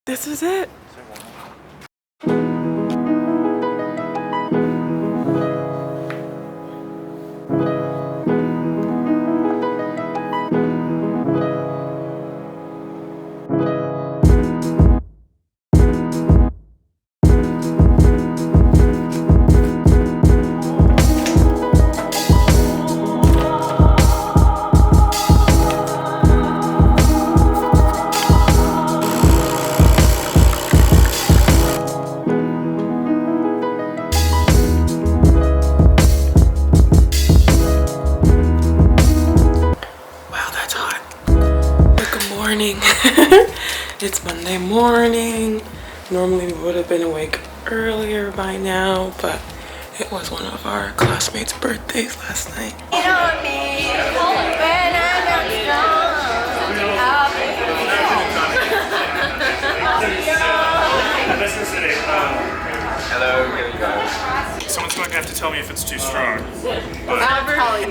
This is it. It's Monday morning. Normally we would have been awake earlier by now, but it was one of our classmates' birthdays last night. Hello, here we go. Someone's going to have to tell me if it's too strong.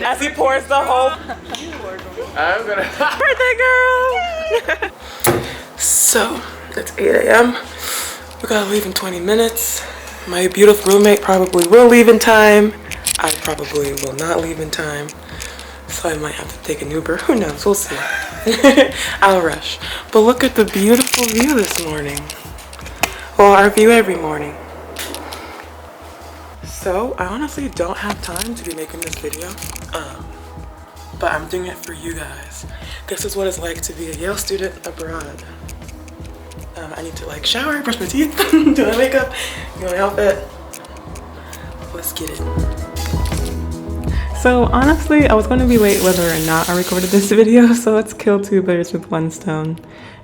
As he pours the whole I'm gonna. birthday girl. So it's 8 a.m. We gotta leave in 20 minutes. My beautiful roommate probably will leave in time. I probably will not leave in time. So I might have to take an Uber. Who knows? We'll see. I'll rush. But look at the beautiful view this morning. Well, our view every morning. So I honestly don't have time to be making this video. But I'm doing it for you guys. This is what it's like to be a Yale student abroad. I need to like shower, brush my teeth, do my makeup, do my outfit. Let's get it. So honestly, I was going to be late whether or not I recorded this video, so let's kill two birds with one stone.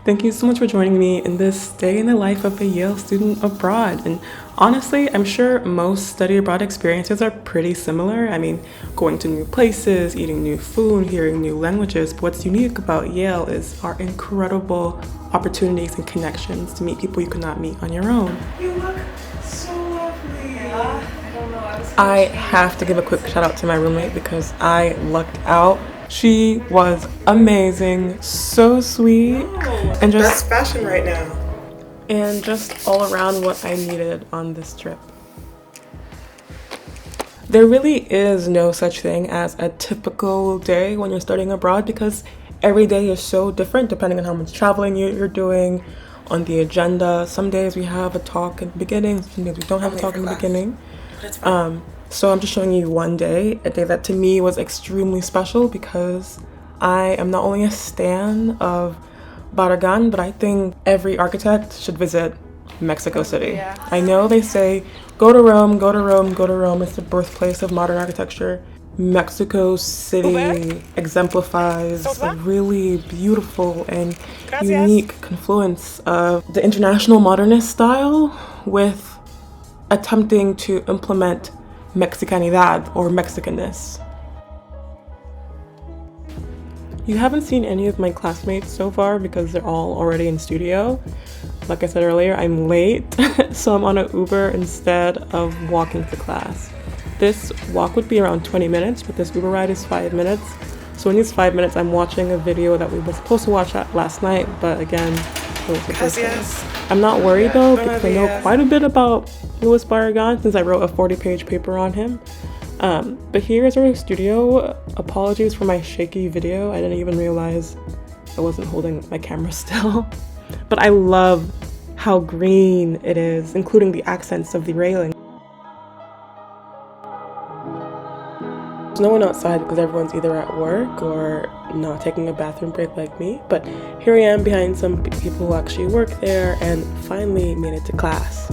Thank you so much for joining me in this day in the life of a Yale student abroad. And honestly, I'm sure most study abroad experiences are pretty similar. I mean, going to new places, eating new food, hearing new languages. But what's unique about Yale is our incredible opportunities and connections to meet people you could not meet on your own. You look so lovely. I have to give a quick shout out to my roommate because I lucked out. She was amazing, so sweet, and just best fashion right now. And just all around what I needed on this trip. There really is no such thing as a typical day when you're studying abroad because every day is so different depending on how much traveling you're doing, on the agenda. Some days we have a talk in the beginning, some days we don't have a talk in the beginning. So I'm just showing you one day, a day that to me was extremely special because I am not only a stan of Barragan, but I think every architect should visit Mexico City. Yeah. I know they say, go to Rome, go to Rome, go to Rome. It's the birthplace of modern architecture. Mexico City exemplifies a really beautiful and unique confluence of the international modernist style with attempting to implement mexicanidad or Mexicanness. You haven't seen any of my classmates so far because they're all already in studio. Like I said earlier, I'm late, so I'm on an Uber instead of walking to class. This walk would be around 20 minutes, but this Uber ride is 5 minutes. So in these 5 minutes, I'm watching a video that we were supposed to watch last night, but again, it was the first day. I'm not worried though, because I know quite a bit about Luis Barragán since I wrote a 40-page paper on him. But here is our studio. Apologies for my shaky video. I didn't even realize I wasn't holding my camera still. But I love how green it is, including the accents of the railing. There's no one outside because everyone's either at work or not taking a bathroom break like me. But here I am behind some people who actually work there and finally made it to class.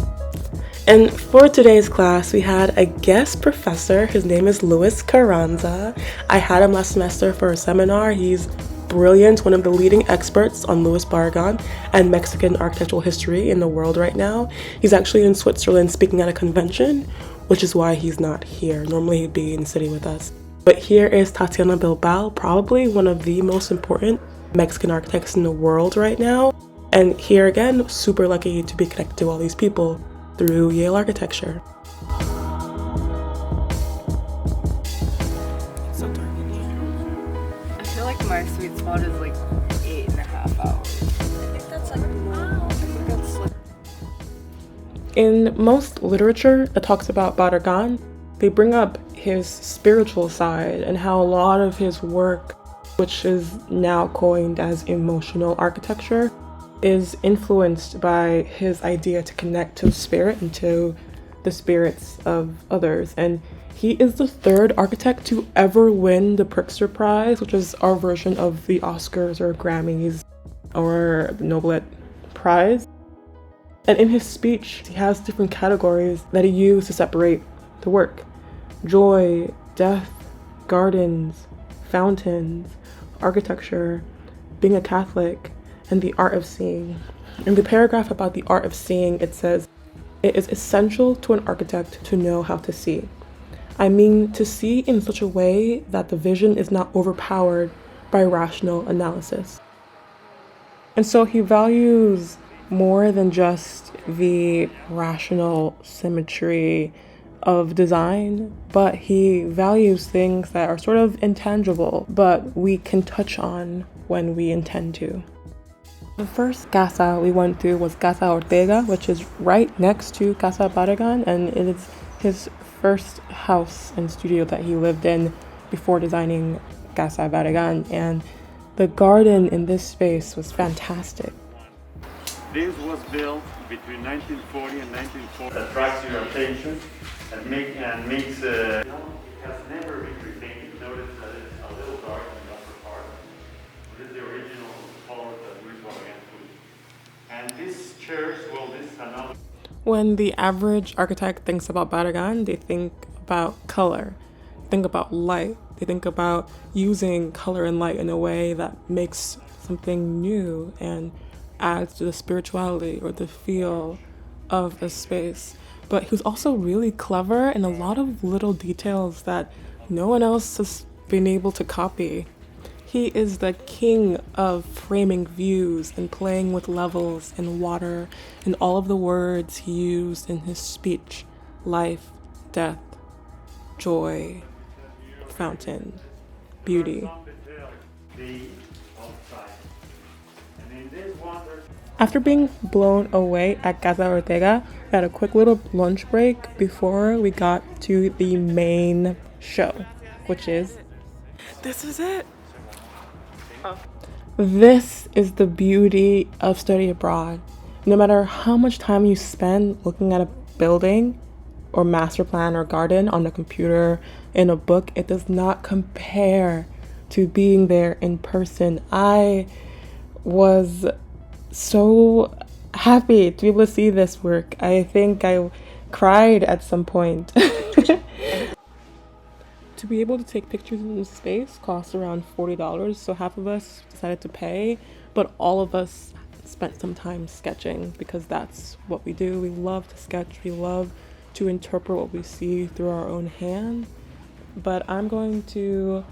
And for today's class, we had a guest professor. His name is Luis Carranza. I had him last semester for a seminar. He's brilliant, one of the leading experts on Luis Barragán and Mexican architectural history in the world right now. He's actually in Switzerland speaking at a convention, which is why he's not here. Normally he'd be in the city with us. But here is Tatiana Bilbao, probably one of the most important Mexican architects in the world right now. And here again, super lucky to be connected to all these people through Yale Architecture. It's so dark in here. I feel like my sweet spot is like 8.5 hours. I think that's like, wow. I think that's In most literature that talks about Barragan, they bring up his spiritual side and how a lot of his work, which is now coined as emotional architecture, is influenced by his idea to connect to the spirit and to the spirits of others. And he is the third architect to ever win the Pritzker Prize, which is our version of the Oscars or Grammys or the Nobel Prize. And in his speech, he has different categories that he used to separate the work: joy, death, gardens, fountains, architecture, being a Catholic, and the art of seeing. In the paragraph about the art of seeing, it says, "It is essential to an architect to know how to see. I mean, to see in such a way that the vision is not overpowered by rational analysis." And so he values more than just the rational symmetry of design, but he values things that are sort of intangible, but we can touch on when we intend to. The first casa we went through was Casa Ortega, which is right next to Casa Barragan, and it is his first house and studio that he lived in before designing Casa Barragan, and the garden in this space was fantastic. This was built between 1940 and 1940. Attracts your attention and makes it has never been repainted. Notice that it's a little dark in the upper part. This is the original color that Luis Barragán put. And this chairs, well, this is another. When the average architect thinks about Barragan, they think about color, think about light. They think about using color and light in a way that makes something new and adds to the spirituality or the feel of the space. But he was also really clever in a lot of little details that no one else has been able to copy. He is the king of framing views and playing with levels and water and all of the words he used in his speech: life, death, joy, fountain, beauty. After being blown away at Casa Ortega, we had a quick little lunch break before we got to the main show, which is, this is it. This is the beauty of study abroad. No matter how much time you spend looking at a building or master plan or garden on a computer, in a book, it does not compare to being there in person. I was so happy to be able to see this work. I think I cried at some point. To be able to take pictures in this space costs around $40, so half of us decided to pay, but all of us spent some time sketching because that's what we do. We love to sketch. We love to interpret what we see through our own hand. But I'm going to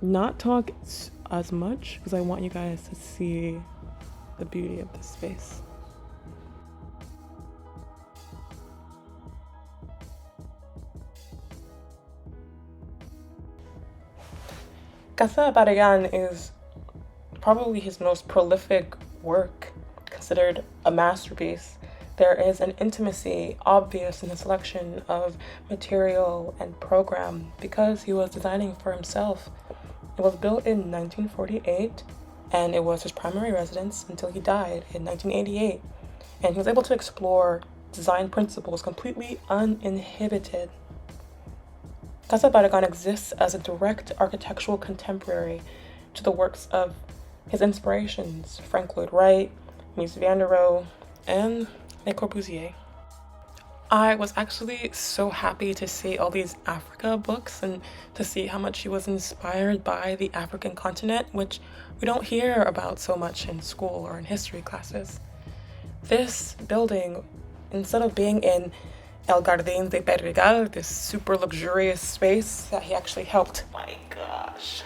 not talk as much because I want you guys to see the beauty of this space. Casa Barragan is probably his most prolific work, considered a masterpiece. There is an intimacy obvious in the selection of material and program because he was designing for himself. It was built in 1948 and it was his primary residence until he died in 1988. And he was able to explore design principles completely uninhibited. Casa Barragan exists as a direct architectural contemporary to the works of his inspirations, Frank Lloyd Wright, Mies van der Rohe, and Le Corbusier. I was actually so happy to see all these Africa books and to see how much he was inspired by the African continent, which we don't hear about so much in school or in history classes. This building, instead of being in El Jardín de Pedregal, this super luxurious space that he actually helped, my gosh,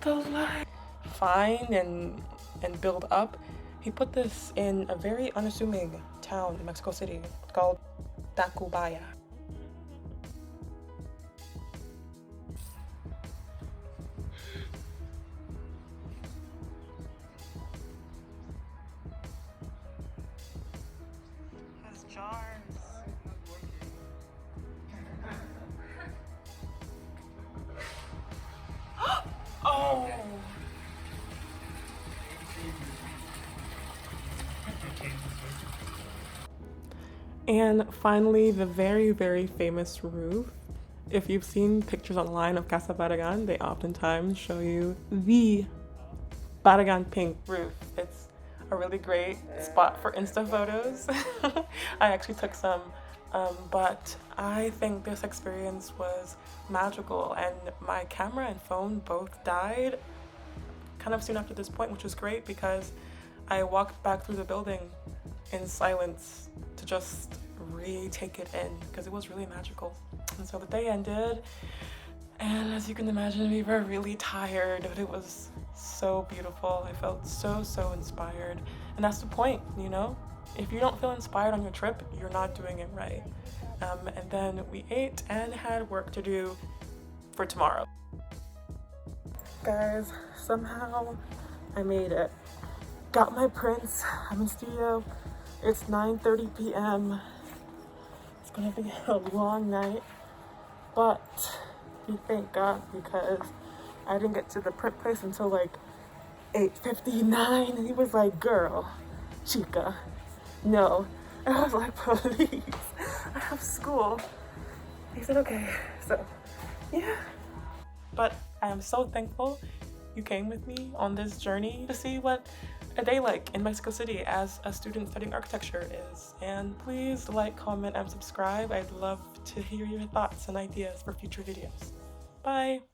the light, find and build up, he put this in a very unassuming town in Mexico City called Tacubaya. jars. Oh! And finally, the very, very famous roof. If you've seen pictures online of Casa Barragan, they oftentimes show you the Barragan pink roof. It's a really great spot for Insta photos. I actually took some, but I think this experience was magical, and my camera and phone both died kind of soon after this point, which was great because I walked back through the building in silence to just retake it in because it was really magical. And so the day ended, and as you can imagine, we were really tired, but it was so beautiful. I felt so inspired, and that's the point, you know? If you don't feel inspired on your trip, you're not doing it right. And then we ate and had work to do for tomorrow. Guys, somehow I made it. Got my prints. I'm in studio. It's 9:30 p.m. It's gonna be a long night, but we thank God because I didn't get to the print place until like 8:59, and he was like, "Girl, chica, no." And I was like, "Please, I have school." He said, "Okay." So, yeah. But I am so thankful you came with me on this journey to see what a day like in Mexico City as a student studying architecture is. And please like, comment, and subscribe. I'd love to hear your thoughts and ideas for future videos. Bye!